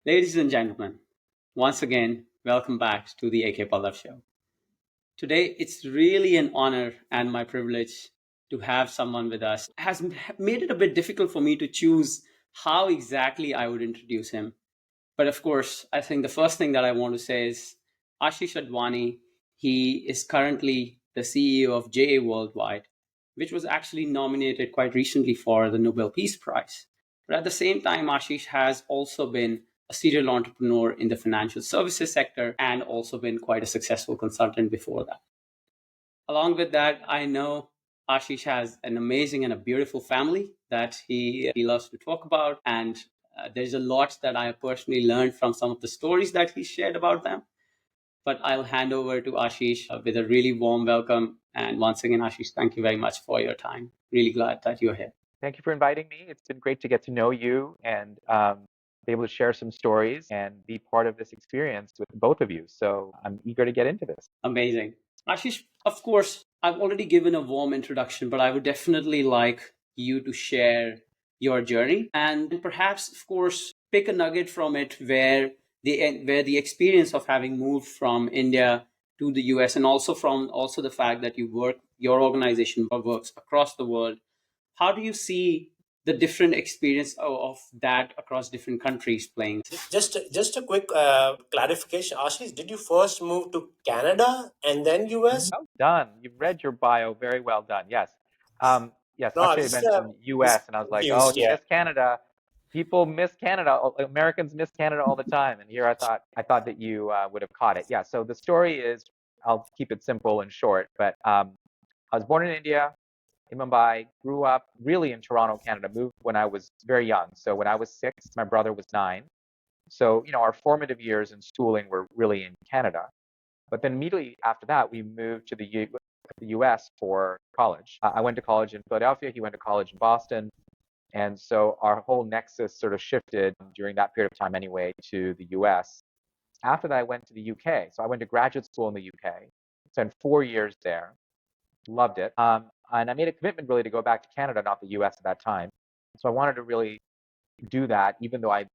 Ladies and gentlemen, once again, welcome back to the AK Pallav Show. Today, it's really an honor and my privilege to have someone with us. It has made it a bit difficult for me to choose how exactly I would introduce him. But of course, I think the first thing that I want to say is Asheesh Advani. He is currently the CEO of JA Worldwide, which was actually nominated quite recently for the Nobel Peace Prize. But at the same time, Ashish has also been a serial entrepreneur in the financial services sector and also been quite a successful consultant before that. Along with that, I know Ashish has an amazing and a beautiful family that he loves to talk about. And there's a lot that I personally learned from some of the stories that he shared about them. But I'll hand over to Ashish with a really warm welcome. And once again, Ashish, thank you very much for your time. Really glad that you're here. Thank you for inviting me. It's been great to get to know you and be able to share some stories and be part of this experience with both of you. So I'm eager to get into this. Amazing. Ashish, of course, I've already given a warm introduction, but I would definitely like you to share your journey and perhaps, of course, pick a nugget from it where the experience of having moved from India to the US and also the fact that your organization works across the world. How do you see the different experience of that across different countries playing? Just a quick clarification. Ashish, did you first move to Canada and then US? Well done. You've read your bio very well done. Yes. Yes, No, I Akshay had just mentioned was US, and I was like, oh, confused. he Yeah. missed Canada. People miss Canada. Americans miss Canada all the time. And here I thought that you would have caught it. Yeah. So the story is, I'll keep it simple and short, but I was born in India, in Mumbai, grew up really in Toronto, Canada, moved when I was very young. So when I was 6, my brother was 9. So, our formative years in schooling were really in Canada. But then immediately after that, we moved to the US for college. I went to college in Philadelphia, he went to college in Boston. And so our whole nexus sort of shifted during that period of time anyway to the US. After that, I went to the UK. So I went to graduate school in the UK, spent 4 years there, loved it. And I made a commitment really to go back to Canada, not the US at that time. So I wanted to really do that, even though I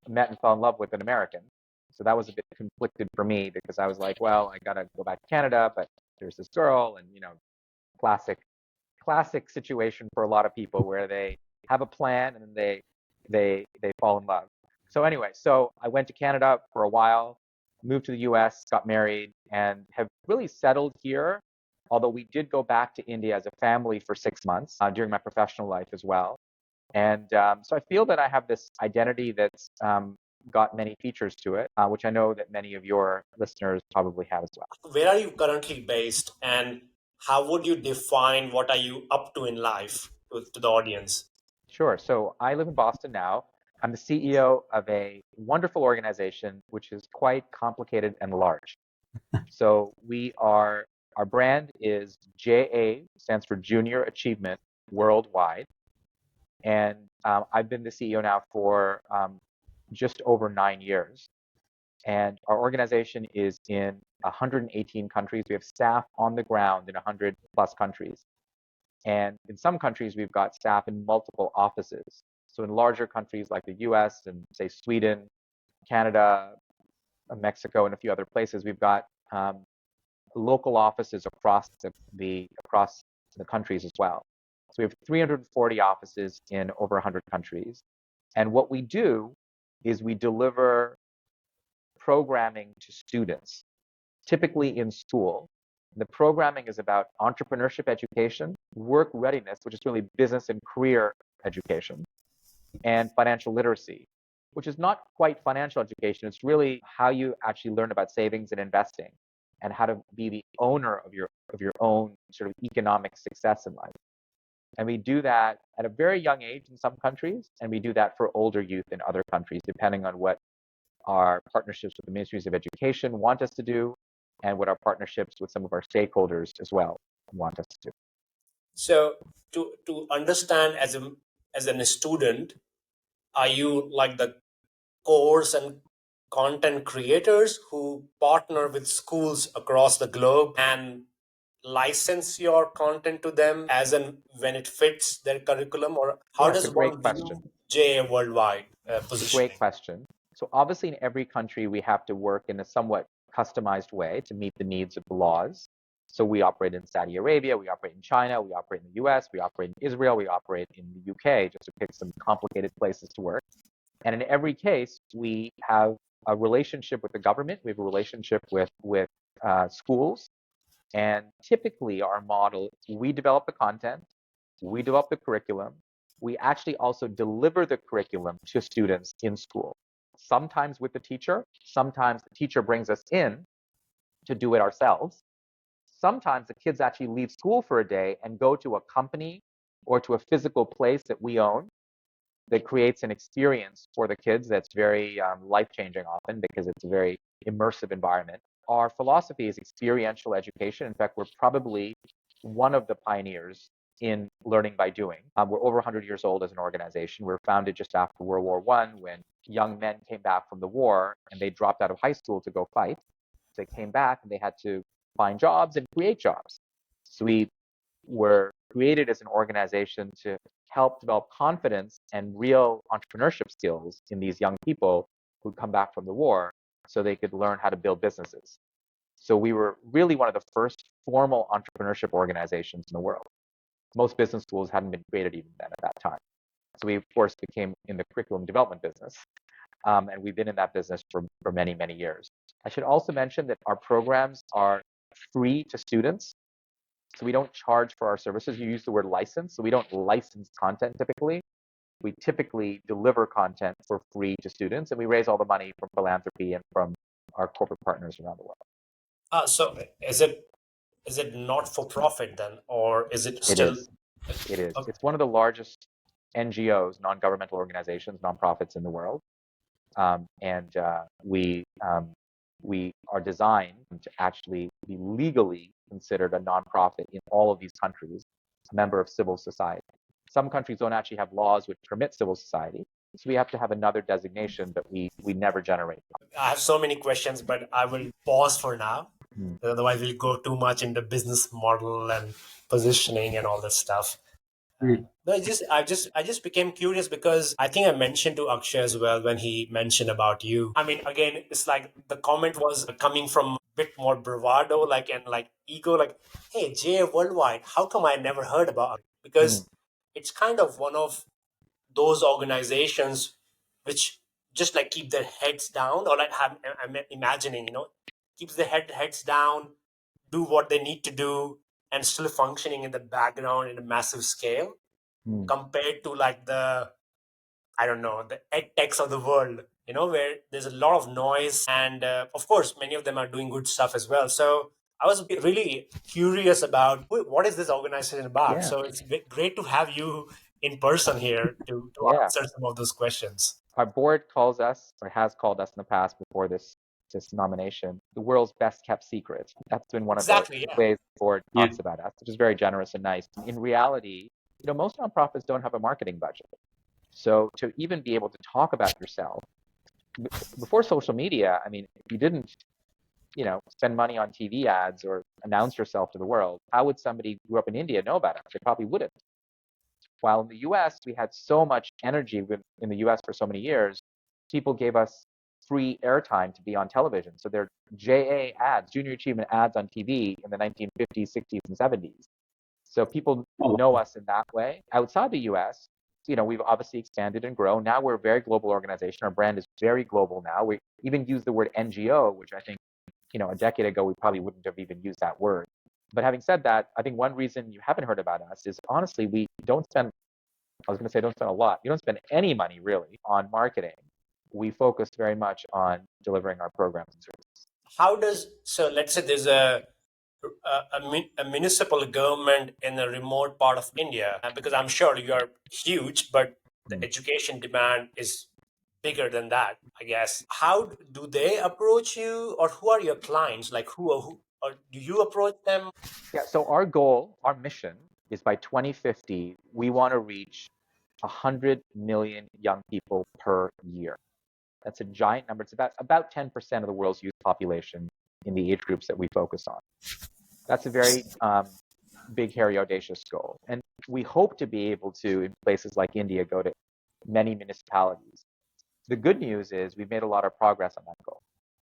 met and fell in love with an American. So that was a bit conflicted for me because I was like, well, I gotta go back to Canada, but there's this girl, and classic, classic situation for a lot of people where they have a plan and then they fall in love. So anyway, so I went to Canada for a while, moved to the US, got married, and have really settled here. Although we did go back to India as a family for 6 months during my professional life as well. And so I feel that I have this identity that's got many features to it, which I know that many of your listeners probably have as well. Where are you currently based, and how would you define what are you up to in life to the audience? Sure. So I live in Boston now. I'm the CEO of a wonderful organization, which is quite complicated and large. So our brand is JA, stands for Junior Achievement Worldwide. And I've been the CEO now for just over 9 years. And our organization is in 118 countries. We have staff on the ground in 100 plus countries. And in some countries, we've got staff in multiple offices. So in larger countries like the US and say Sweden, Canada, Mexico, and a few other places, we've got local offices across the countries as well. So we have 340 offices in over 100 countries. And what we do is we deliver programming to students, typically in school. The programming is about entrepreneurship education, work readiness, which is really business and career education, and financial literacy, which is not quite financial education. It's really how you actually learn about savings and investing and how to be the owner of your own sort of economic success in life. And we do that at a very young age in some countries, and we do that for older youth in other countries, depending on what our partnerships with the ministries of education want us to do and what our partnerships with some of our stakeholders as well want us to do. So to understand as a student, are you like the course and content creators who partner with schools across the globe and license your content to them as and when it fits their curriculum, or how Yeah, it's a does great one question. view JA Worldwide It's a great positioning? question. So obviously in every country, we have to work in a somewhat customized way to meet the needs of the laws. So we operate in Saudi Arabia, we operate in China, we operate in the US, we operate in Israel, we operate in the UK, just to pick some complicated places to work. And in every case, we have a relationship with the government, we have a relationship with schools, and typically our model, we develop the content, we develop the curriculum, we actually also deliver the curriculum to students in school. Sometimes with the teacher, sometimes the teacher brings us in to do it ourselves. Sometimes the kids actually leave school for a day and go to a company or to a physical place that we own that creates an experience for the kids that's very life-changing often because it's a very immersive environment. Our philosophy is experiential education. In fact, we're probably one of the pioneers in learning by doing. We're over 100 years old as an organization. We were founded just after World War I when young men came back from the war and they dropped out of high school to go fight. They came back and they had to find jobs and create jobs. So we were created as an organization to help develop confidence and real entrepreneurship skills in these young people who come back from the war so they could learn how to build businesses. So we were really one of the first formal entrepreneurship organizations in the world. Most business schools hadn't been created even then at that time. So we, of course, became in the curriculum development business. And we've been in that business for many, many years. I should also mention that our programs are free to students. So we don't charge for our services. You use the word license. So we don't license content typically. We typically deliver content for free to students, and we raise all the money from philanthropy and from our corporate partners around the world. So is it not for profit then, or is it still? It is. Okay. It's one of the largest NGOs, non-governmental organizations, nonprofits in the world, and we are designed to actually be legally considered a nonprofit in all of these countries, a member of civil society. Some countries don't actually have laws which permit civil society, so we have to have another designation, but we never generate. I have so many questions, but I will pause for now. Mm. Otherwise, we'll go too much into business model and positioning and all this stuff. Mm. But I just became curious because I think I mentioned to Akshay as well when he mentioned about you. I mean, again, it's like the comment was coming from a bit more bravado, like, and like ego, like, hey, JA Worldwide, how come I never heard about it? Because it's kind of one of those organizations which just like keep their heads down, or like I'm imagining, keeps their heads down, do what they need to do, and still functioning in the background in a massive scale compared to like the, I don't know, the ed techs of the world, where there's a lot of noise, and of course many of them are doing good stuff as well. So I was really curious about what is this organization about. Yeah. So it's great to have you in person here to Yeah. answer some of those questions. Our board calls us, or has called us in the past before this nomination, the world's best kept secret. That's been one of the ways the board talks about us, which is very generous and nice. In reality, most nonprofits don't have a marketing budget. So to even be able to talk about yourself, before social media, I mean, if you didn't, spend money on TV ads or announce yourself to the world, how would somebody who grew up in India know about us? They probably wouldn't. While in the US, we had so much energy in the US for so many years, people gave us free airtime to be on television. So there are JA ads, Junior Achievement ads on TV in the 1950s, 60s, and 70s. So people know us in that way. Outside the US, we've obviously expanded and grown. Now we're a very global organization. Our brand is very global now. We even use the word NGO, which I think, a decade ago, we probably wouldn't have even used that word. But having said that, I think one reason you haven't heard about us is honestly, we don't spend, I was going to say don't spend a lot. You don't spend any money really on marketing. We focus very much on delivering our programs and services. So let's say there's a municipal government in a remote part of India, because I'm sure you are huge, but the education demand is bigger than that, I guess. How do they approach you, or who are your clients? Like who or do you approach them? Yeah, so our goal, our mission is by 2050, we want to reach 100 million young people per year. That's a giant number. It's about 10% of the world's youth population in the age groups that we focus on. That's a very big, hairy, audacious goal. And we hope to be able to, in places like India, go to many municipalities. The good news is we've made a lot of progress on that goal.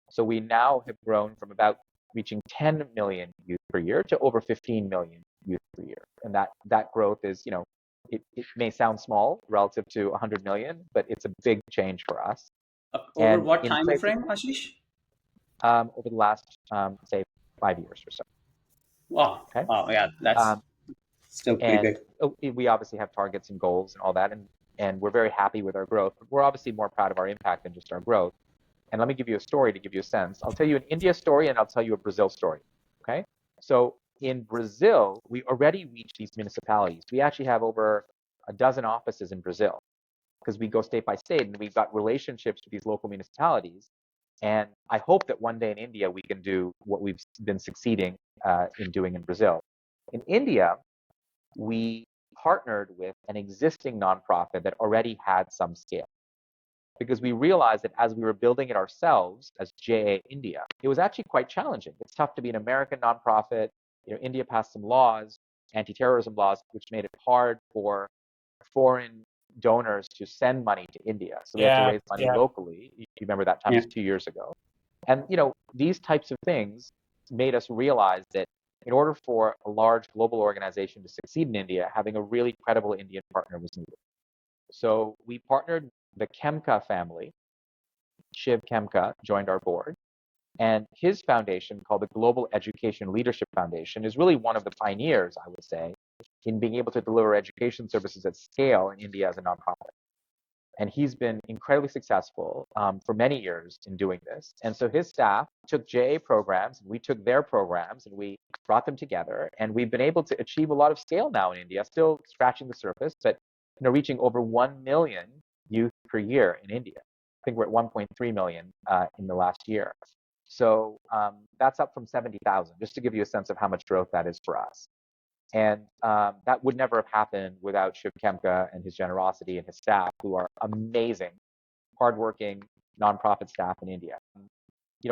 So we now have grown from about reaching 10 million youth per year to over 15 million youth per year. And that growth is, it may sound small relative to 100 million, but it's a big change for us. Over And what in time places frame, Ashish? over the last, say, 5 years or so. Wow. Okay. Wow. Yeah, that's Um, still pretty and big. we obviously have targets and goals and all that, and we're very happy with our growth. But we're obviously more proud of our impact than just our growth. And let me give you a story to give you a sense. I'll tell you an India story and I'll tell you a Brazil story. Okay. So in Brazil, we already reached these municipalities. We actually have over a dozen offices in Brazil because we go state by state and we've got relationships with these local municipalities. And I hope that one day in India, we can do what we've been succeeding in doing in Brazil. In India, we partnered with an existing nonprofit that already had some scale because we realized that as we were building it ourselves as JA India, it was actually quite challenging. It's tough to be an American nonprofit. India passed some laws, anti-terrorism laws, which made it hard for foreign donors to send money to India. So they had to raise money locally. You remember that time Yeah. was 2 years ago. And these types of things made us realize that in order for a large global organization to succeed in India, having a really credible Indian partner was needed. So we partnered the Khemka family. Shiv Khemka joined our board. And his foundation, called the Global Education Leadership Foundation, is really one of the pioneers, I would say, in being able to deliver education services at scale in India as a nonprofit. And he's been incredibly successful for many years in doing this. And so his staff took JA programs, and we took their programs, and we brought them together. And we've been able to achieve a lot of scale now in India, still scratching the surface, but reaching over 1 million youth per year in India. I think we're at 1.3 million in the last year. So that's up from 70,000, just to give you a sense of how much growth that is for us. And that would never have happened without Shiv Khemka and his generosity and his staff, who are amazing, hardworking nonprofit staff in India.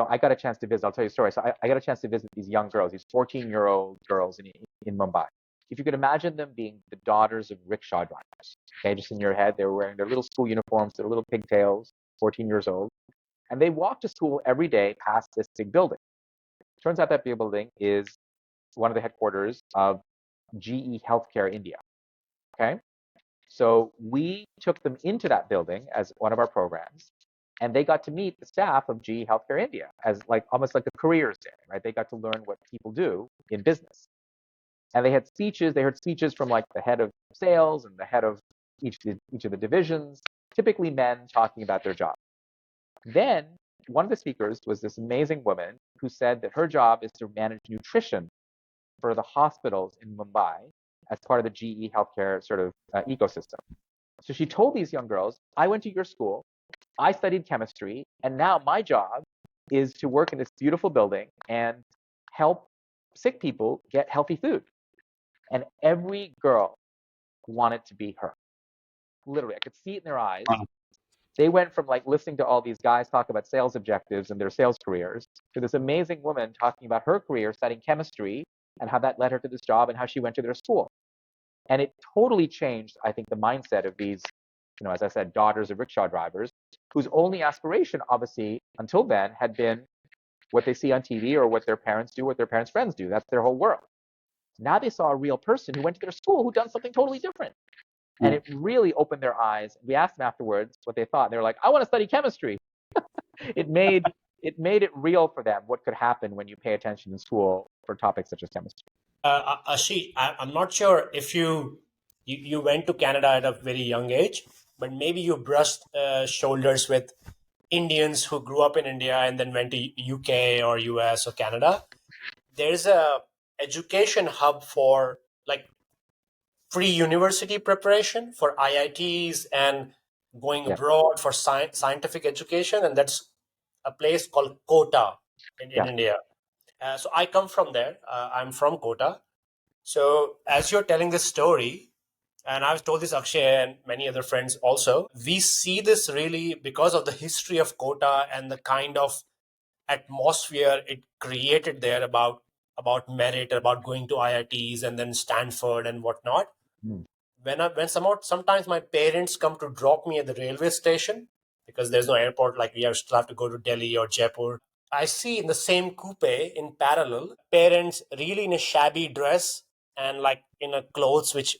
I got a chance to visit. I'll tell you a story. So I got a chance to visit these young girls, these 14-year-old girls in Mumbai. If you could imagine them being the daughters of rickshaw drivers, okay, just in your head, they were wearing their little school uniforms, their little pigtails, 14 years old, and they walked to school every day past this big building. Turns out that big building is one of the headquarters of GE Healthcare India. Okay. So we took them into that building as one of our programs, and they got to meet the staff of GE Healthcare India as almost like a careers day, right? They got to learn what people do in business. And they had speeches, they heard speeches from the head of sales and the head of each of the divisions, typically men talking about their job. Then one of the speakers was this amazing woman who said that her job is to manage nutrition for the hospitals in Mumbai as part of the GE healthcare sort of ecosystem. So she told these young girls, I went to your school, I studied chemistry, and now my job is to work in this beautiful building and help sick people get healthy food. And every girl wanted to be her. Literally, I could see it in their eyes. Wow. They went from listening to all these guys talk about sales objectives and their sales careers to this amazing woman talking about her career studying chemistry and how that led her to this job and how she went to their school. And it totally changed, I think, the mindset of these, as I said, daughters of rickshaw drivers, whose only aspiration, obviously, until then, had been what they see on TV or what their parents do, what their parents' friends do. That's their whole world. Now they saw a real person who went to their school who done something totally different. And it really opened their eyes. We asked them afterwards what they thought. They were like, I want to study chemistry. It made it real for them what could happen when you pay attention in school for topics such as chemistry. Ashish, I'm not sure if you went to Canada at a very young age, but maybe you brushed shoulders with Indians who grew up in India and then went to UK or US or Canada. There's a education hub for free university preparation for IITs and going abroad for scientific education, and that's a place called Kota in India. So I come from there. I'm from Kota. So as you're telling this story, and I've told this Akshay and many other friends also, we see this really because of the history of Kota and the kind of atmosphere it created there about merit, about going to IITs and then Stanford and whatnot. When sometimes my parents come to drop me at the railway station, because there's no airport, like we still have to go to Delhi or Jaipur. I see in the same coupe in parallel parents really in a shabby dress and like in a clothes which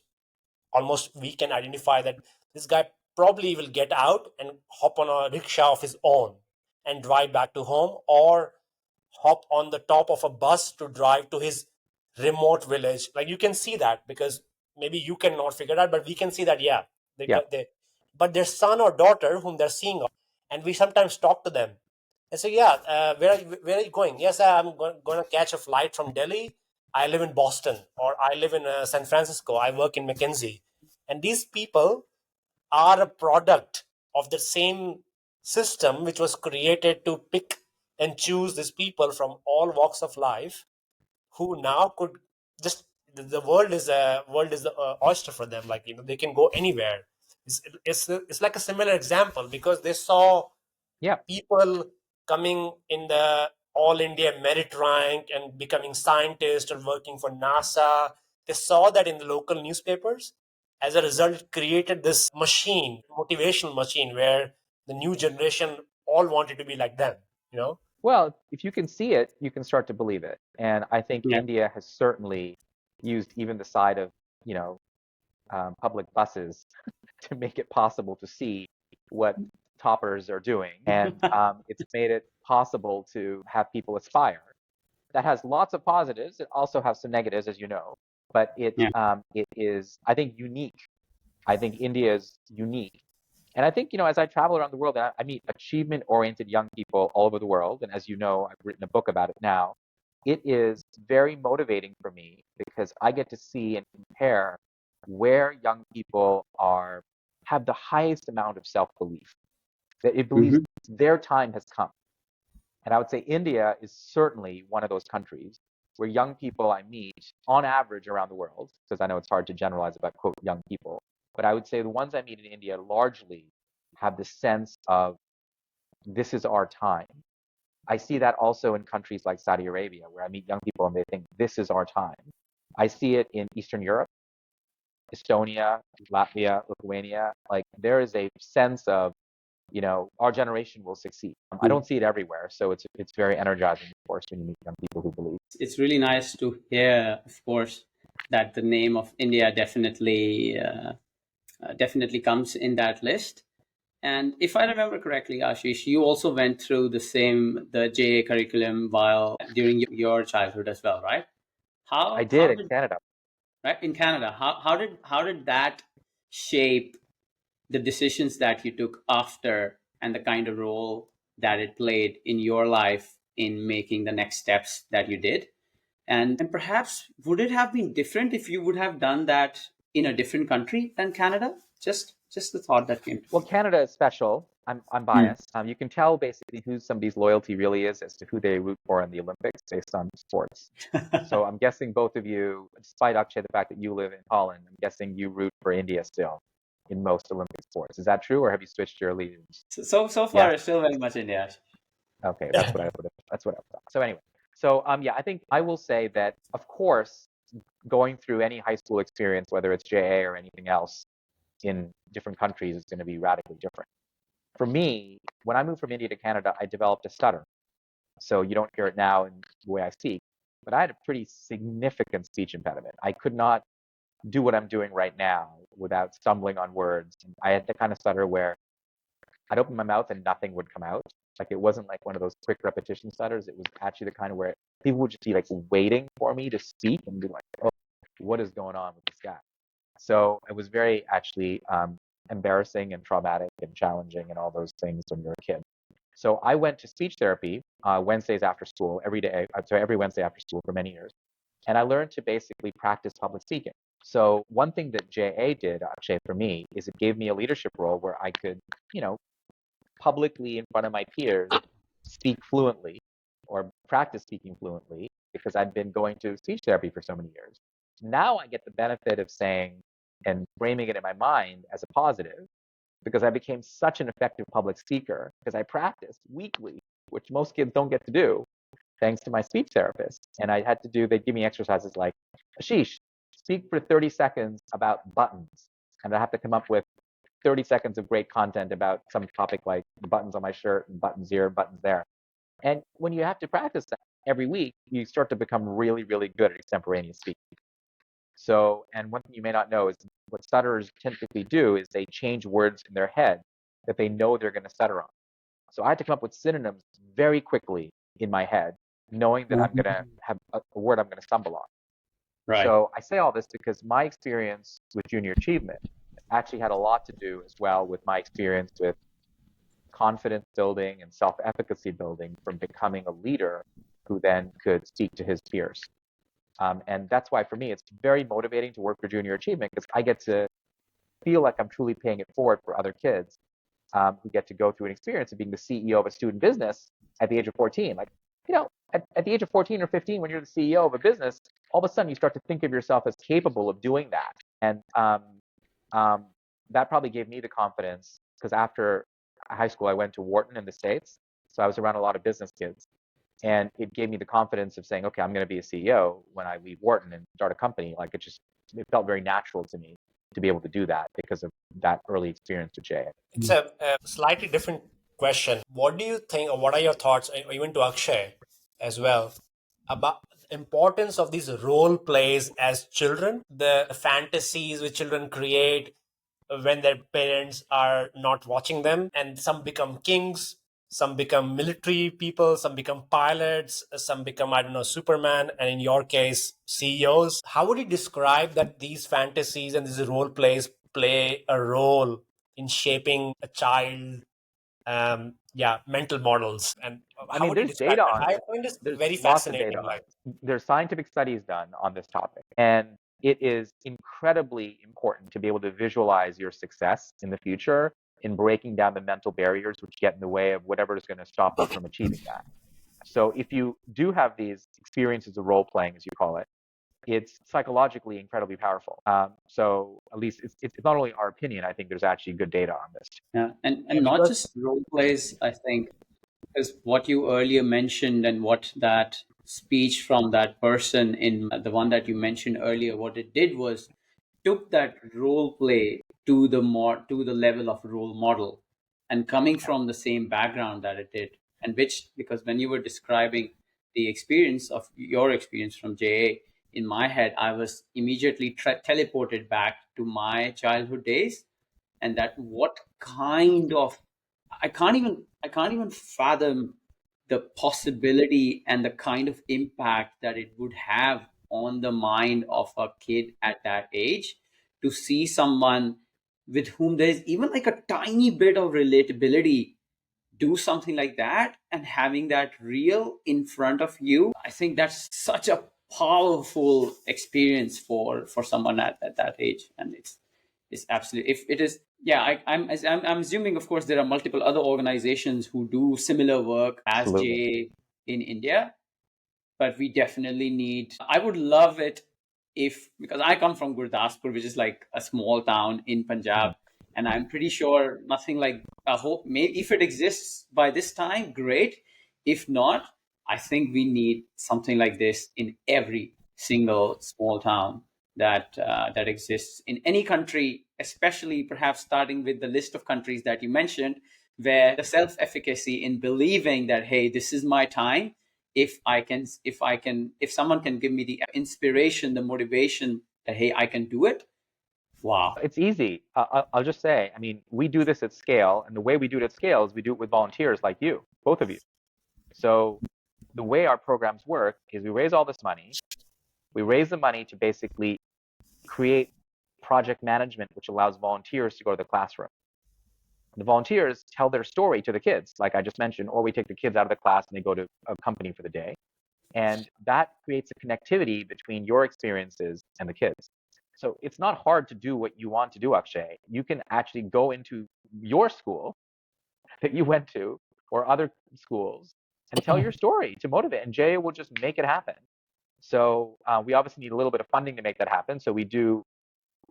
almost we can identify that this guy probably will get out and hop on a rickshaw of his own and drive back to home, or hop on the top of a bus to drive to his remote village. Like you can see that, because maybe you cannot figure it out, but we can see that, yeah, Yeah. but their son or daughter whom they're seeing, and we sometimes talk to them and say, yeah, where are you going? Yes, I'm going to catch a flight from Delhi. I live in Boston, or I live in San Francisco. I work in McKinsey. And these people are a product of the same system which was created to pick and choose these people from all walks of life, who now could just the world is the oyster for them. Like, they can go anywhere. It's like a similar example, because they saw Yeah. people coming in the all India merit rank and becoming scientists or working for NASA. They saw that in the local newspapers. As a result, created this machine, motivational machine, where the new generation all wanted to be like them. Well, if you can see it, you can start to believe it. And I think Yeah. India has certainly used even the side of, you know, public buses to make it possible to see what toppers are doing. And it's made it possible to have people aspire. That has lots of positives. It also has some negatives, as you know. But Yeah. it is, I think, unique. I think India is unique. And I think, as I travel around the world, I meet achievement-oriented young people all over the world. And as you know, I've written a book about it now. It is very motivating for me because I get to see and compare where young people have the highest amount of self-belief, that it believes Mhm. their time has come. And I would say India is certainly one of those countries where young people I meet, on average around the world, because I know it's hard to generalize about, quote, young people, but I would say the ones I meet in India largely have this sense of this is our time. I see that also in countries like Saudi Arabia, where I meet young people and they think this is our time. I see it in Eastern Europe, Estonia, Latvia, Lithuania. Like there is a sense of, our generation will succeed. I don't see it everywhere, so it's very energizing, of course, when you meet young people who believe. It's really nice to hear, of course, that the name of India definitely comes in that list. And if I remember correctly, Ashish, you also went through the JA curriculum while during your childhood as well, right? I How did in did Canada. right in Canada? How did that shape the decisions that you took after, and the kind of role that it played in your life in making the next steps that you did? And perhaps would it have been different if you would have done that in a different country than Canada? Just the thought that came to Well, me. Canada is special. I'm Hmm. biased. You can tell basically who somebody's loyalty really is as to who they root for in the Olympics based on sports. So I'm guessing both of you, despite Akshay, the fact that you live in Holland, I'm guessing you root for India still in most Olympic sports. Is that true, or have you switched your allegiance? So far, Yeah. it's still very much India. Okay, that's what I thought. So anyway, yeah, I think I will say that of course, going through any high school experience, whether it's JA or anything else in different countries, is going to be radically different. For me, when I moved from India to Canada, I developed a stutter. So you don't hear it now in the way I speak, but I had a pretty significant speech impediment. I could not do what I'm doing right now without stumbling on words. And I had the kind of stutter where I'd open my mouth and nothing would come out. Like it wasn't like one of those quick repetition stutters. It was actually the kind of where people would just be like waiting for me to speak and be like, oh, what is going on with this guy? So it was very actually embarrassing and traumatic and challenging and all those things when you're a kid. So I went to speech therapy Wednesdays after school every day. So every Wednesday after school for many years, and I learned to basically practice public speaking. So one thing that JA did, Akshay, for me, is it gave me a leadership role where I could, publicly in front of my peers speak fluently or practice speaking fluently because I'd been going to speech therapy for so many years. Now I get the benefit of saying and framing it in my mind as a positive because I became such an effective public speaker because I practiced weekly, which most kids don't get to do, thanks to my speech therapist. And they'd give me exercises like, Asheesh, speak for 30 seconds about buttons. And I have to come up with 30 seconds of great content about some topic like the buttons on my shirt and buttons here, buttons there. And when you have to practice that every week, you start to become really, really good at extemporaneous speaking. So, and one thing you may not know is what stutterers typically do is they change words in their head that they know they're going to stutter on. So I had to come up with synonyms very quickly in my head, knowing that I'm going to have a word I'm going to stumble on. Right. So I say all this because my experience with Junior Achievement actually had a lot to do as well with my experience with confidence building and self-efficacy building from becoming a leader who then could speak to his peers. And that's why for me, it's very motivating to work for Junior Achievement because I get to feel like I'm truly paying it forward for other kids who get to go through an experience of being the CEO of a student business at the age of 14. Like, you know, at the age of 14 or 15, when you're the CEO of a business, all of a sudden you start to think of yourself as capable of doing that. And that probably gave me the confidence because after high school, I went to Wharton in the States. So I was around a lot of business kids. And it gave me the confidence of saying, okay, I'm going to be a CEO when I leave Wharton and start a company. Like it felt very natural to me to be able to do that because of that early experience with Jay. It's a slightly different question. What do you think, or what are your thoughts, even to Akshay as well, about the importance of these role plays as children, the fantasies which children create when their parents are not watching them, and some become kings, some become military people, some become pilots, some become, I don't know, Superman, and in your case, CEOs. How would you describe that these fantasies and these role plays play a role in shaping a child, mental models? And I how mean, would you there's describe data that? on I this. find this There's very lots of data fascinating. on Like, this. There's scientific studies done on this topic. And it is incredibly important to be able to visualize your success in the future in breaking down the mental barriers which get in the way of whatever is going to stop you from achieving that. So if you do have these experiences of role playing, as you call it, it's psychologically incredibly powerful. So at least it's not only our opinion, I think there's actually good data on this. Yeah, and not because just role plays, I think, because what you earlier mentioned and what that speech from that person in the one that you mentioned earlier, what it did was took that role play to the level of role model, and coming from the same background that it did, and which, because when you were describing the experience of your experience from JA, in my head I was immediately teleported back to my childhood days, and that what kind of I can't even fathom the possibility and the kind of impact that it would have on the mind of a kid at that age, to see someone with whom there's even like a tiny bit of relatability do something like that, and having that real in front of you. I think that's such a powerful experience for someone at that age. And it's absolutely, if it is, yeah, I'm assuming, of course, there are multiple other organizations who do similar work as Absolutely. JA in India, but we definitely need, I would love it if, because I come from Gurdaspur, which is like a small town in Punjab, and I'm pretty sure nothing like a hope, maybe if it exists by this time, great. If not, I think we need something like this in every single small town that exists in any country, especially perhaps starting with the list of countries that you mentioned, where the self-efficacy in believing that, hey, this is my time. If someone can give me the inspiration, the motivation that, hey, I can do it. Wow. It's easy. I'll just say, I mean, we do this at scale, and the way we do it at scale is we do it with volunteers like you, both of you. So the way our programs work is we raise all this money. We raise the money to basically create project management, which allows volunteers to go to the classroom. The volunteers tell their story to the kids, like I just mentioned, or we take the kids out of the class and they go to a company for the day. And that creates a connectivity between your experiences and the kids. So it's not hard to do what you want to do, Akshay. You can actually go into your school that you went to or other schools and tell your story to motivate, and Jay will just make it happen. So we obviously need a little bit of funding to make that happen. So we do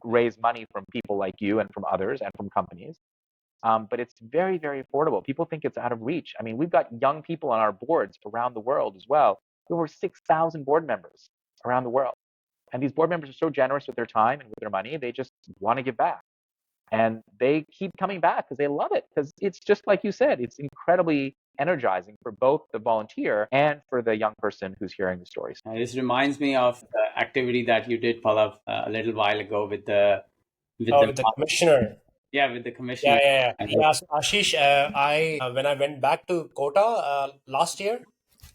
raise money from people like you and from others and from companies. But it's very, very affordable. People think it's out of reach. I mean, we've got young people on our boards around the world as well. There were 6,000 board members around the world. And these board members are so generous with their time and with their money, they just want to give back. And they keep coming back because they love it, because it's just like you said, it's incredibly energizing for both the volunteer and for the young person who's hearing the stories. This reminds me of the activity that you did, Pallav, a little while ago with the with the commissioner. yeah, with the commissioner. Yeah. So Ashish, I when I went back to Kota last year,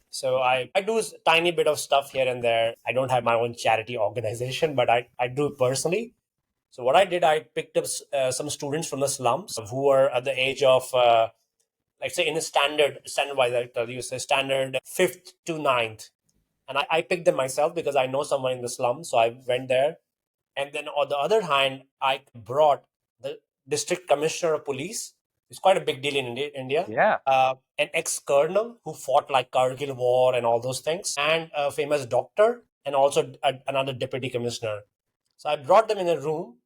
so I do a tiny bit of stuff here and there. I don't have my own charity organization, but I do it personally. So what I did, I picked up some students from the slums who were at the age of, like say in a standard wise, I tell you, say standard fifth to ninth, and I picked them myself because I know someone in the slum, so I went there. And then on the other hand, I brought the district commissioner of police. It's quite a big deal in India. Yeah. An ex-colonel who fought like Kargil war and all those things, and a famous doctor, and also another deputy commissioner. So I brought them in a room,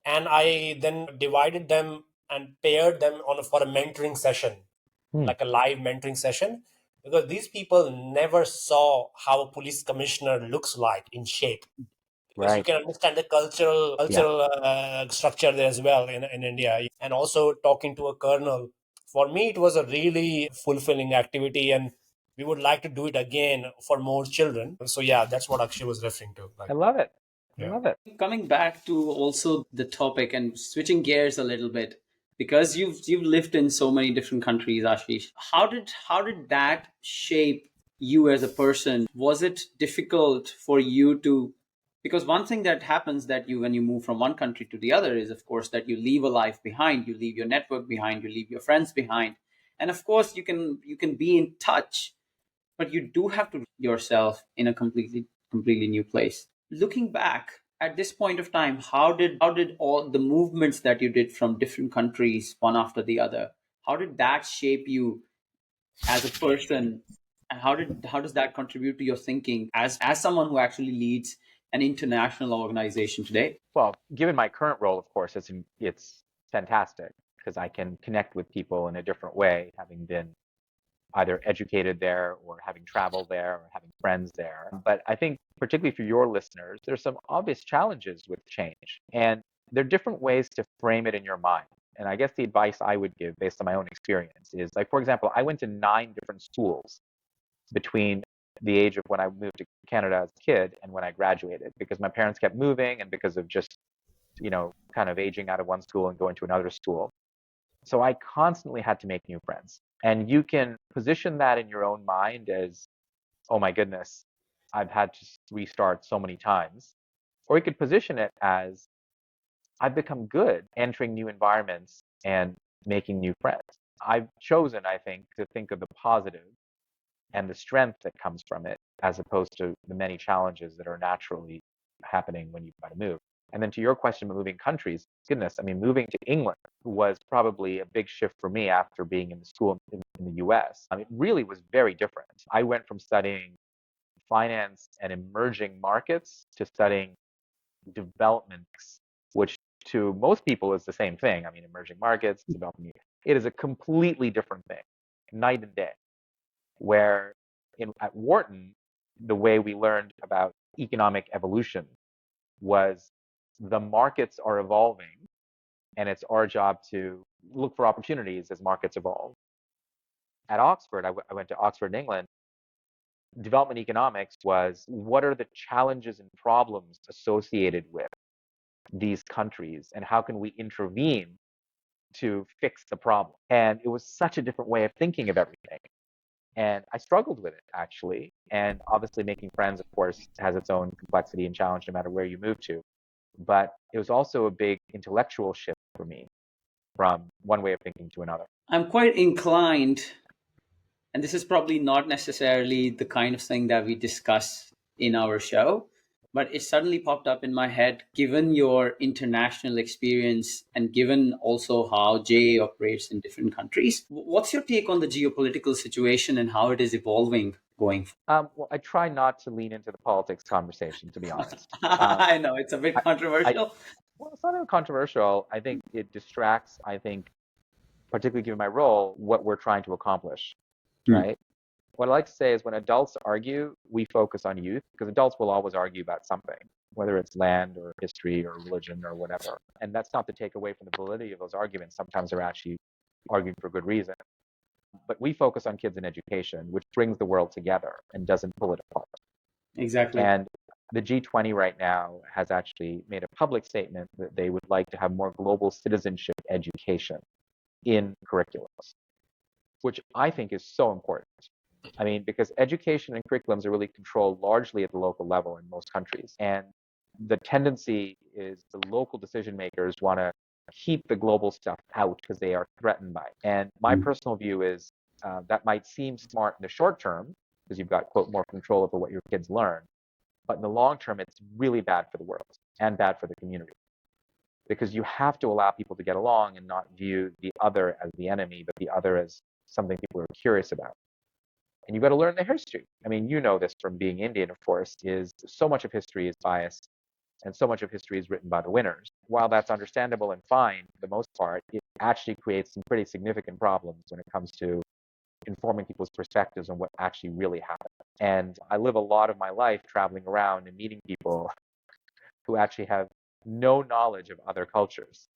and I then divided them and paired them for a mentoring session, like a live mentoring session, because these people never saw how a police commissioner looks like in shape, because you Right. can understand the cultural structure there as well in India. And also talking to a colonel, for me it was a really fulfilling activity, and we would like to do it again for more children. So yeah, that's what Akshay was referring to. I love it. I Yeah. love it. Coming back to also the topic and switching gears a little bit, because you've lived in so many different countries, Ashish. How did that shape you as a person? Was it difficult for you to, because one thing that happens that you when you move from one country to the other is of course that you leave a life behind, you leave your network behind, you leave your friends behind. And of course you can be in touch, but you do have to yourself in a completely new place. Looking back at this point of time, how did all the movements that you did from different countries one after the other, how did that shape you as a person, and how does that contribute to your thinking as someone who actually leads an international organization today? Well, given my current role, of course, it's fantastic because I can connect with people in a different way, having been either educated there or having traveled there or having friends there. But I think, particularly for your listeners, there's some obvious challenges with change. And there are different ways to frame it in your mind. And I guess the advice I would give based on my own experience is like, for example, I went to 9 different schools between the age of when I moved to Canada as a kid and when I graduated, because my parents kept moving and because of just, kind of aging out of one school and going to another school. So I constantly had to make new friends. And you can position that in your own mind as, oh my goodness, I've had to restart so many times. Or you could position it as, I've become good entering new environments and making new friends. I've chosen, I think of the positive and the strength that comes from it, as opposed to the many challenges that are naturally happening when you try to move. And then to your question about moving countries, goodness, I mean, moving to England was probably a big shift for me after being in the school in the US. I mean, it really was very different. I went from studying finance and emerging markets to studying development, which to most people is the same thing. I mean, emerging markets, development, it is a completely different thing, night and day. Where at Wharton, the way we learned about economic evolution was the markets are evolving, and it's our job to look for opportunities as markets evolve. At Oxford, I went to Oxford in England. Development economics was, what are the challenges and problems associated with these countries, and how can we intervene to fix the problem? And it was such a different way of thinking of everything. And I struggled with it, actually. And obviously, making friends, of course, has its own complexity and challenge no matter where you move to. But it was also a big intellectual shift for me from one way of thinking to another. I'm quite inclined, and this is probably not necessarily the kind of thing that we discuss in our show, but it suddenly popped up in my head given your international experience and given also how JA operates in different countries. What's your take on the geopolitical situation and how it is evolving going forward? Well, I try not to lean into the politics conversation, to be honest. I know it's a bit I, controversial. well, it's not even controversial. I think it distracts, particularly given my role, what we're trying to accomplish, Hmm. right? What I like to say is when adults argue, we focus on youth because adults will always argue about something. whether it's land or history or religion or whatever. And that's not to take away from the validity of those arguments. Sometimes they're actually arguing for good reason. But we focus on kids and education, which brings the world together and doesn't pull it apart. Exactly. And the G20 right now has actually made a public statement that they would like to have more global citizenship education in curriculums, which I think is so important. I mean, because education and curriculums are really controlled largely at the local level in most countries. And the tendency is the local decision makers want to keep the global stuff out because they are threatened by it. And my personal view is that might seem smart in the short term because you've got, quote, more control over what your kids learn. But in the long term, it's really bad for the world and bad for the community because you have to allow people to get along and not view the other as the enemy, but the other as something people are curious about. And you've got to learn the history. I mean, you know this from being Indian, of course, is so much of history is biased and so much of history is written by the winners. While that's understandable and fine for the most part, it actually creates some pretty significant problems when it comes to informing people's perspectives on what actually really happened. And I live a lot of my life traveling around and meeting people who actually have no knowledge of other cultures.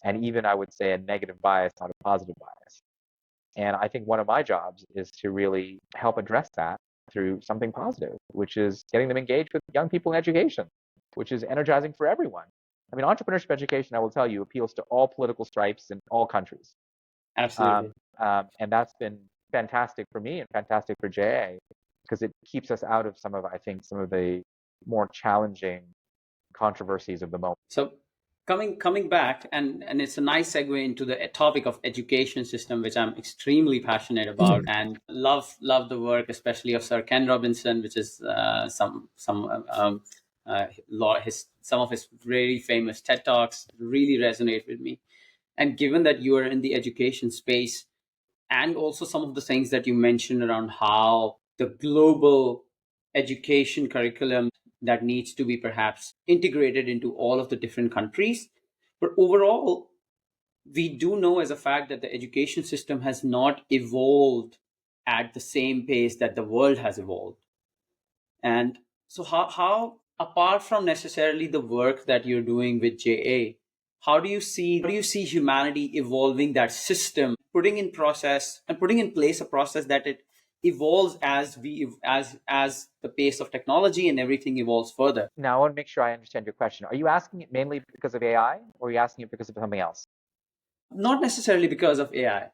And even, I would say, a negative bias, not a positive bias. And I think one of my jobs is to really help address that through something positive, which is getting them engaged with young people in education, which is energizing for everyone. I mean, entrepreneurship education, I will tell you, appeals to all political stripes in all countries. Absolutely. And that's been fantastic for me and fantastic for JA because it keeps us out of some of the more challenging controversies of the moment. So coming back, and it's a nice segue into the topic of education system, which I'm extremely passionate about and love the work, especially of Sir Ken Robinson, which is some of his very famous TED Talks really resonate with me. And given that you are in the education space, and also some of the things that you mentioned around how the global education curriculum that needs to be perhaps integrated into all of the different countries. But overall, we do know as a fact that the education system has not evolved at the same pace that the world has evolved. And so how apart from necessarily the work that you're doing with JA, how do you see humanity evolving that system, putting in place a process that it evolves as the pace of technology and everything evolves further? Now, I want to make sure I understand your question. Are you asking it mainly because of AI, or are you asking it because of something else? Not necessarily because of AI,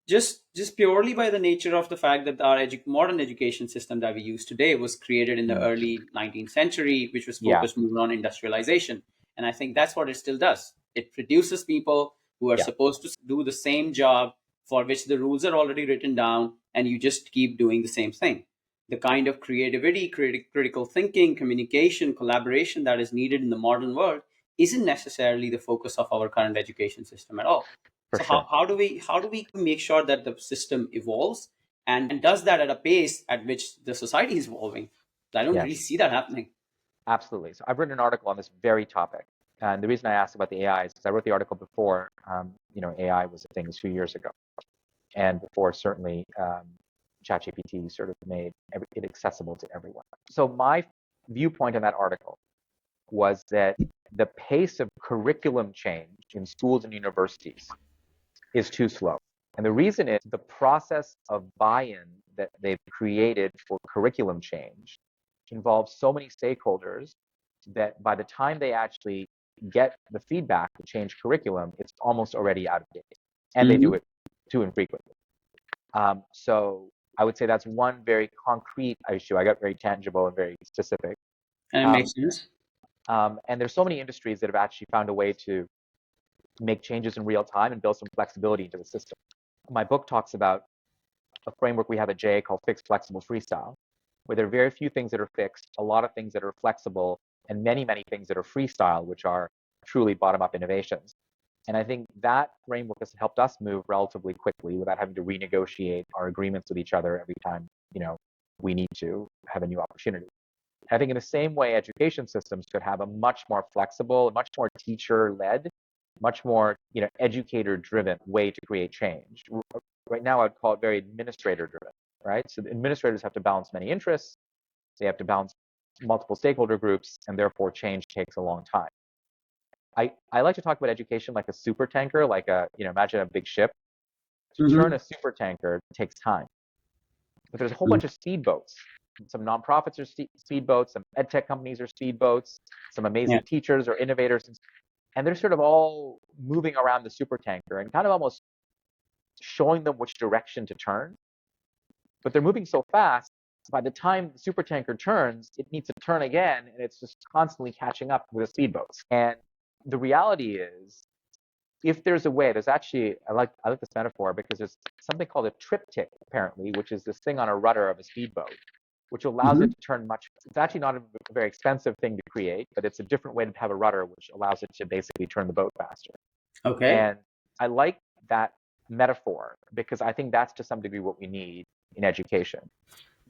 just purely by the nature of the fact that our modern education system that we use today was created in the early 19th century, which was Yeah, focused more on industrialization. And I think that's what it still does. It produces people who are yeah, supposed to do the same job for which the rules are already written down, and you just keep doing the same thing. The kind of creativity, critical thinking, communication, collaboration that is needed in the modern world isn't necessarily the focus of our current education system at all. for So sure. how do we make sure that the system evolves and does that at a pace at which the society is evolving? I don't really Yes, see that happening. absolutely. So I've written an article on this very topic. And the reason I asked about the AI is because I wrote the article before, AI was a thing a few years ago. And before, certainly, ChatGPT sort of made it accessible to everyone. So my viewpoint on that article was that the pace of curriculum change in schools and universities is too slow. And the reason is the process of buy-in that they've created for curriculum change involves so many stakeholders that by the time they actually get the feedback to change curriculum, it's almost already out of date. And they do it too infrequently. So I would say that's one very concrete issue. I got very tangible and very specific. And it Um, makes sense. and there's so many industries that have actually found a way to make changes in real time and build some flexibility into the system. My book talks about a framework we have at JA called fixed, flexible, freestyle, where there are very few things that are fixed, a lot of things that are flexible, and many, many things that are freestyle, which are truly bottom-up innovations. And I think that framework has helped us move relatively quickly without having to renegotiate our agreements with each other every time, we need to have a new opportunity. I think in the same way, education systems could have a much more flexible, much more teacher-led, much more, educator-driven way to create change. Right now, I'd call it very administrator-driven, right? So the administrators have to balance many interests. They have to balance multiple stakeholder groups, and therefore change takes a long time. I like to talk about education like a super tanker, like imagine a big ship. To turn a super tanker takes time. But there's a whole bunch of speedboats. Some nonprofits are speedboats, some ed tech companies are speedboats, some amazing teachers or innovators, and they're sort of all moving around the super tanker and kind of almost showing them which direction to turn. But they're moving so fast, by the time the super tanker turns, it needs to turn again, and it's just constantly catching up with the speedboats. And the reality is, if there's a way, there's actually, I like this metaphor because there's something called a triptych, apparently, which is this thing on a rudder of a speedboat, which allows it to turn it's actually not a very expensive thing to create, but it's a different way to have a rudder, which allows it to basically turn the boat faster. Okay. And I like that metaphor because I think that's to some degree what we need in education.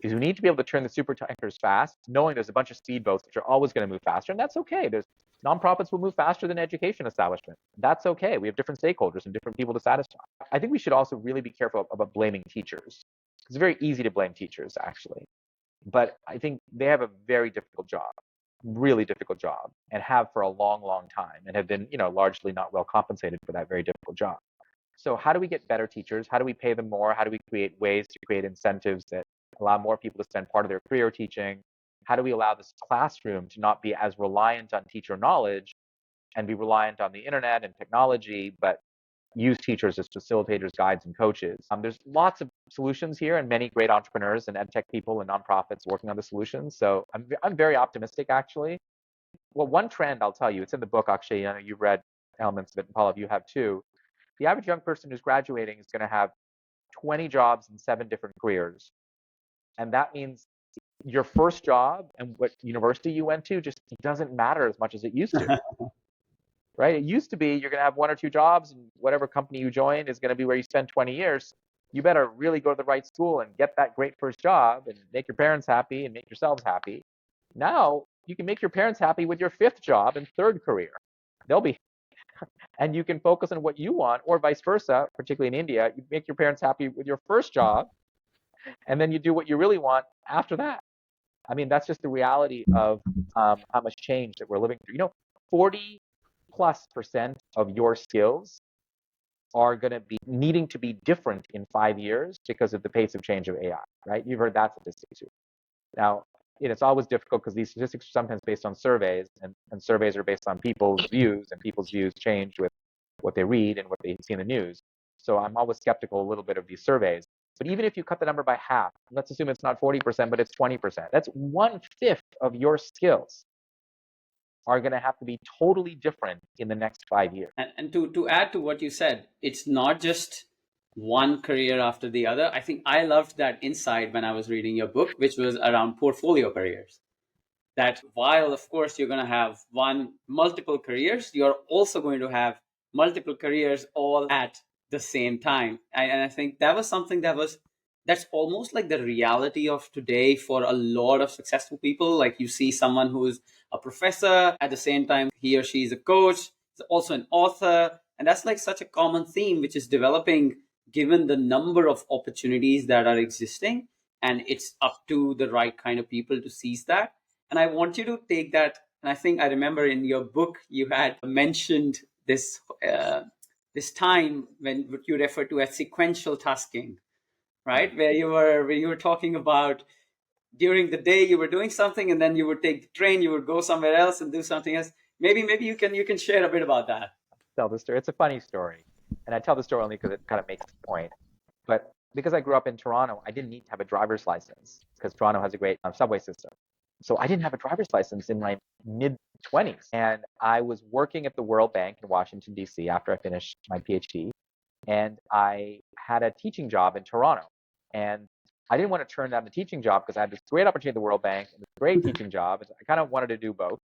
Is we need to be able to turn the super tankers fast, knowing there's a bunch of speedboats which are always going to move faster, and that's okay. There's nonprofits will move faster than education establishment. That's okay. We have different stakeholders and different people to satisfy. I think we should also really be careful about blaming teachers. It's very easy to blame teachers, actually. But I think they have a very difficult job, really difficult job, and have for a long, long time, and have been, largely not well compensated for that very difficult job. So how do we get better teachers? How do we pay them more? How do we create ways to create incentives that allow more people to spend part of their career teaching? How do we allow this classroom to not be as reliant on teacher knowledge and be reliant on the internet and technology, but use teachers as facilitators, guides, and coaches? There's lots of solutions here and many great entrepreneurs and ed tech people and nonprofits working on the solutions. So I'm very optimistic, actually. Well, one trend I'll tell you, it's in the book, Akshay. I know you've read elements of it, and Paul, you have too. The average young person who's graduating is going to have 20 jobs in 7 different careers. And that means your first job and what university you went to just doesn't matter as much as it used to. Right? It used to be you're going to have 1 or 2 jobs, and whatever company you join is going to be where you spend 20 years. You better really go to the right school and get that great first job and make your parents happy and make yourselves happy. Now, you can make your parents happy with your 5th job and 3rd career. They'll be and you can focus on what you want, or vice versa, particularly in India. You make your parents happy with your first job, and then you do what you really want after that. I mean, that's just the reality of how much change that we're living through. 40+% of your skills are going to be needing to be different in 5 years because of the pace of change of AI, right? You've heard that statistic too. Now, it's always difficult because these statistics are sometimes based on surveys, and surveys are based on people's views, and people's views change with what they read and what they see in the news. So I'm always skeptical a little bit of these surveys. But even if you cut the number by half, let's assume it's not 40%, but it's 20%. That's 1/5 of your skills are going to have to be totally different in the next 5 years. And to add to what you said, it's not just one career after the other. I think I loved that insight when I was reading your book, which was around portfolio careers. That while, of course, you're going to have multiple careers, you're also going to have multiple careers all at the same time. And I think that was something that's almost like the reality of today for a lot of successful people. Like you see someone who's a professor, at the same time, he or she is a coach, is also an author. And that's like such a common theme, which is developing given the number of opportunities that are existing. And it's up to the right kind of people to seize that. And I want you to take that. And I think I remember in your book, you had mentioned this time when you refer to as sequential tasking, right? Where you were talking about during the day you were doing something, and then you would take the train, you would go somewhere else and do something else. Maybe you can share a bit about that. Tell the story. It's a funny story, and I tell the story only because it kind of makes the point. But because I grew up in Toronto, I didn't need to have a driver's license because Toronto has a great subway system. So I didn't have a driver's license in my mid-20s. And I was working at the World Bank in Washington, D.C. after I finished my PhD. And I had a teaching job in Toronto. And I didn't want to turn down the teaching job because I had this great opportunity at the World Bank and this great teaching job. I kind of wanted to do both.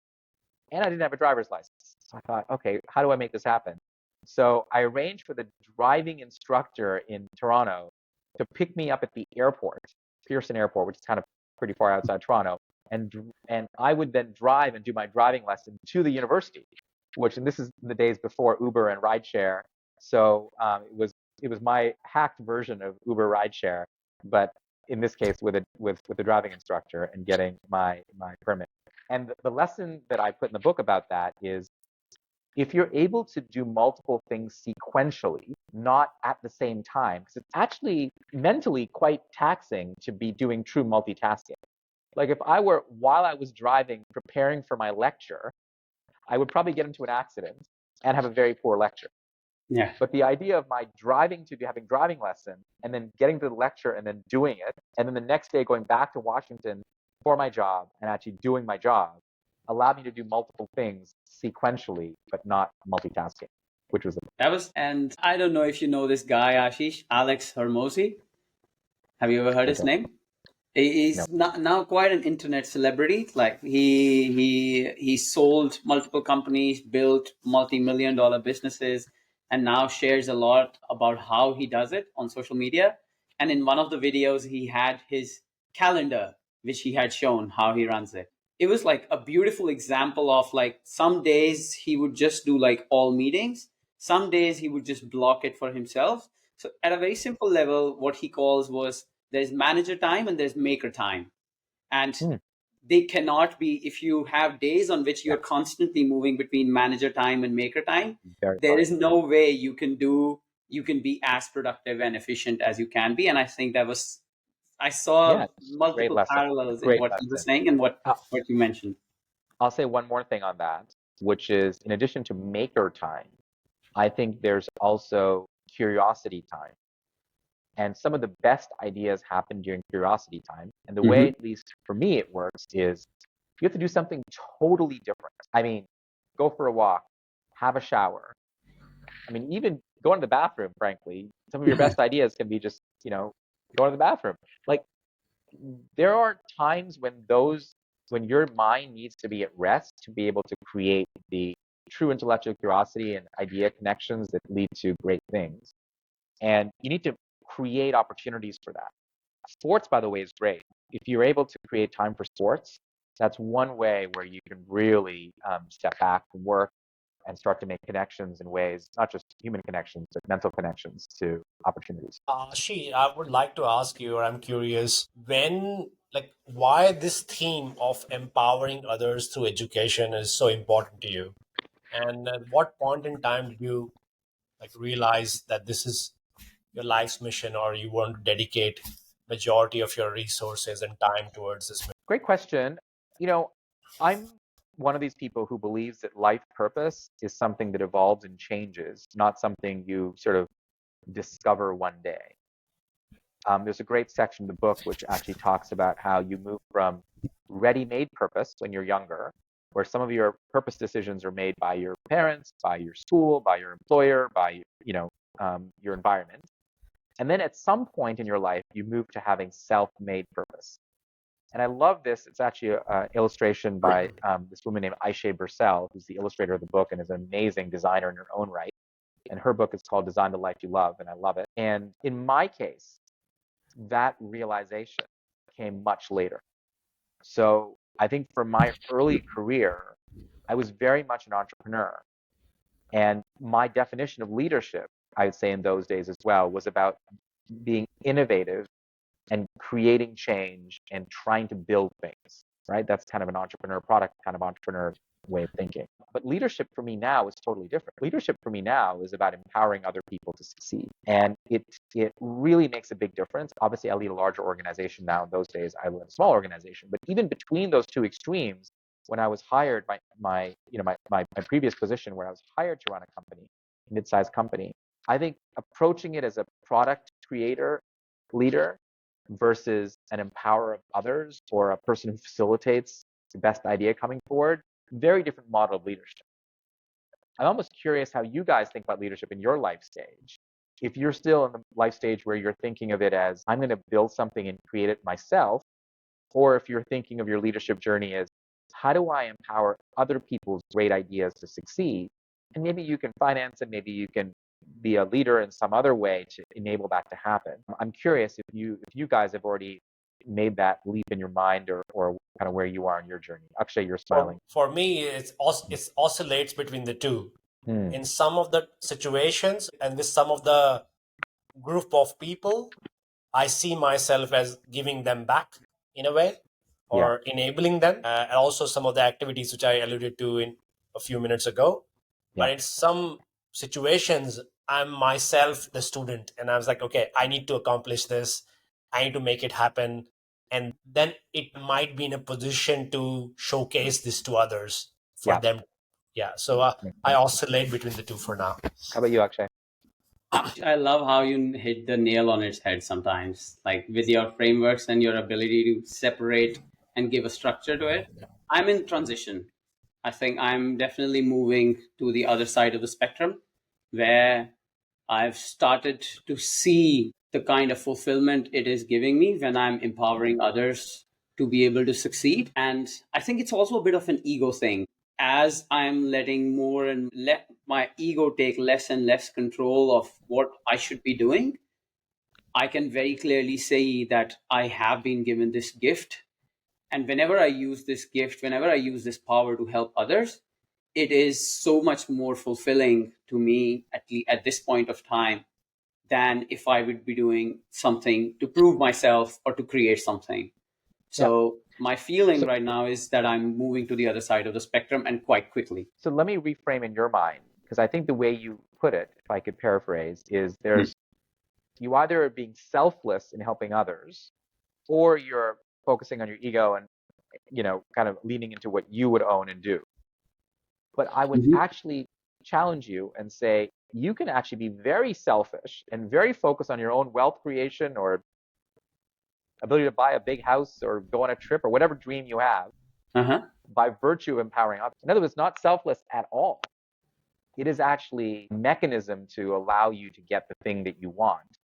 And I didn't have a driver's license. So I thought, okay, how do I make this happen? So I arranged for the driving instructor in Toronto to pick me up at the airport, Pearson Airport, which is kind of pretty far outside Toronto. And I would then drive and do my driving lesson to the university, and this is the days before Uber and rideshare. So it was my hacked version of Uber rideshare. But in this case with a driving instructor and getting my permit. And the lesson that I put in the book about that is, if you're able to do multiple things sequentially, not at the same time, because it's actually mentally quite taxing to be doing true multitasking. Like if I were, while I was driving, preparing for my lecture, I would probably get into an accident and have a very poor lecture. Yeah. But the idea of my driving to having driving lesson and then getting to the lecture and then doing it, and then the next day going back to Washington for my job and actually doing my job, allowed me to do multiple things sequentially, but not multitasking, which was That was, and I don't know if you know this guy, Asheesh, Alex Hermosi. Have you ever heard his name? no. He's now quite an internet celebrity. Like he sold multiple companies, built multi-million-dollar businesses, and now shares a lot about how he does it on social media. And in one of the videos, he had his calendar, which he had shown how he runs it. It was like a beautiful example of like some days he would just do like all meetings, some days he would just block it for himself. So at a very simple level, what he calls was, there's manager time and there's maker time. And they cannot be, if you have days on which you're constantly moving between manager time and maker time, there is no way you can be as productive and efficient as you can be. And I think that was, I saw multiple parallels in what he was saying and what you mentioned. I'll say one more thing on that, which is, in addition to maker time, I think there's also curiosity time. And some of the best ideas happen during curiosity time. And the way, at least for me, it works is you have to do something totally different. I mean, go for a walk, have a shower. I mean, even go to the bathroom, frankly. Some of your best ideas can be just, go to the bathroom. Like, there are times when your mind needs to be at rest to be able to create the true intellectual curiosity and idea connections that lead to great things. And you need to create opportunities for that. Sports, by the way, is great. If you're able to create time for sports, that's one way where you can really step back from work and start to make connections in ways, not just human connections, but mental connections to opportunities. I would like to ask you, or I'm curious, why this theme of empowering others through education is so important to you? And at what point in time did you realize that this is your life's mission, or you want to dedicate majority of your resources and time towards this mission? Great question. I'm one of these people who believes that life purpose is something that evolves and changes, not something you sort of discover one day. There's a great section of the book which actually talks about how you move from ready-made purpose when you're younger, where some of your purpose decisions are made by your parents, by your school, by your employer, by your environment. And then at some point in your life, you move to having self-made purpose. And I love this. It's actually an illustration by this woman named Asheesh Advani, who's the illustrator of the book and is an amazing designer in her own right. And her book is called Design the Life You Love, and I love it. And in my case, that realization came much later. So I think for my early career, I was very much an entrepreneur. And my definition of leadership, I would say in those days as well, was about being innovative and creating change and trying to build things, right? That's kind of an entrepreneur product, kind of entrepreneur way of thinking. But leadership for me now is totally different. Leadership for me now is about empowering other people to succeed. And it really makes a big difference. Obviously, I lead a larger organization now. In those days, I led a small organization. But even between those two extremes, when I was hired, my previous position where I was hired to run a company, a mid-sized company, I think approaching it as a product creator, leader, versus an empower of others or a person who facilitates the best idea coming forward, very different model of leadership. I'm almost curious how you guys think about leadership in your life stage. If you're still in the life stage where you're thinking of it as, I'm going to build something and create it myself, or if you're thinking of your leadership journey as, how do I empower other people's great ideas to succeed? And maybe you can finance it, maybe you can be a leader in some other way to enable that to happen. I'm curious if you guys have already made that leap in your mind or kind of where you are in your journey. Akshay, you're smiling. For me, it oscillates between the two. In some of the situations and with some of the group of people, I see myself as giving them back in a way, or enabling them, and also some of the activities which I alluded to in a few minutes ago. But in some situations, I'm myself the student, and I was like, okay, I need to accomplish this. I need to make it happen. And then it might be in a position to showcase this to others for them. Yeah. So I oscillate between the two for now. How about you, Akshay? I love how you hit the nail on its head sometimes, like with your frameworks and your ability to separate and give a structure to it. I'm in transition. I think I'm definitely moving to the other side of the spectrum where I've started to see the kind of fulfillment it is giving me when I'm empowering others to be able to succeed. And I think it's also a bit of an ego thing. As I'm letting more and let my ego take less and less control of what I should be doing, I can very clearly say that I have been given this gift. And whenever I use this gift, whenever I use this power to help others, it is so much more fulfilling to me at this point of time than if I would be doing something to prove myself or to create something. So my feeling right now is that I'm moving to the other side of the spectrum, and quite quickly. So let me reframe in your mind, because I think the way you put it, if I could paraphrase, is you either are being selfless in helping others, or you're focusing on your ego and kind of leaning into what you would own and do. But I would actually challenge you and say you can actually be very selfish and very focused on your own wealth creation or ability to buy a big house or go on a trip or whatever dream you have by virtue of empowering others. In other words, not selfless at all. It is actually a mechanism to allow you to get the thing that you want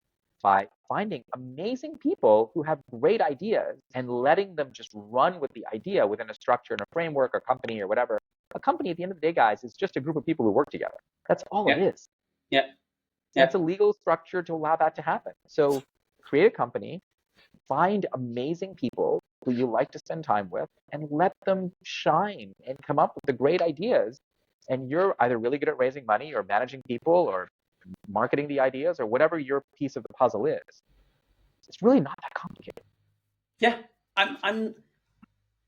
by finding amazing people who have great ideas and letting them just run with the idea within a structure and a framework or company or whatever. A company, at the end of the day, guys, is just a group of people who work together. That's all it is. It's a legal structure to allow that to happen. So create a company, find amazing people who you like to spend time with, and let them shine and come up with the great ideas. And you're either really good at raising money or managing people or marketing the ideas or whatever your piece of the puzzle is. It's really not that complicated. Yeah, I'm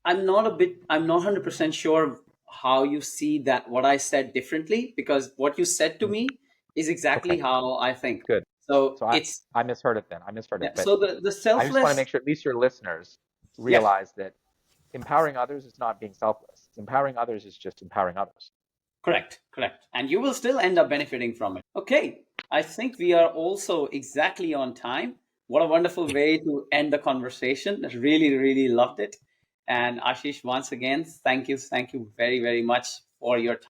not 100% sure how you see that, what I said differently, because what you said to me is exactly how I think. Good. So I misheard it then. I misheard it. But so the selfless. I just want to make sure at least your listeners realize that empowering others is not being selfless. Empowering others is just empowering others. Correct. And you will still end up benefiting from it. Okay, I think we are also exactly on time. What a wonderful way to end the conversation. Really, really loved it. And Asheesh, once again, thank you very, very much for your time.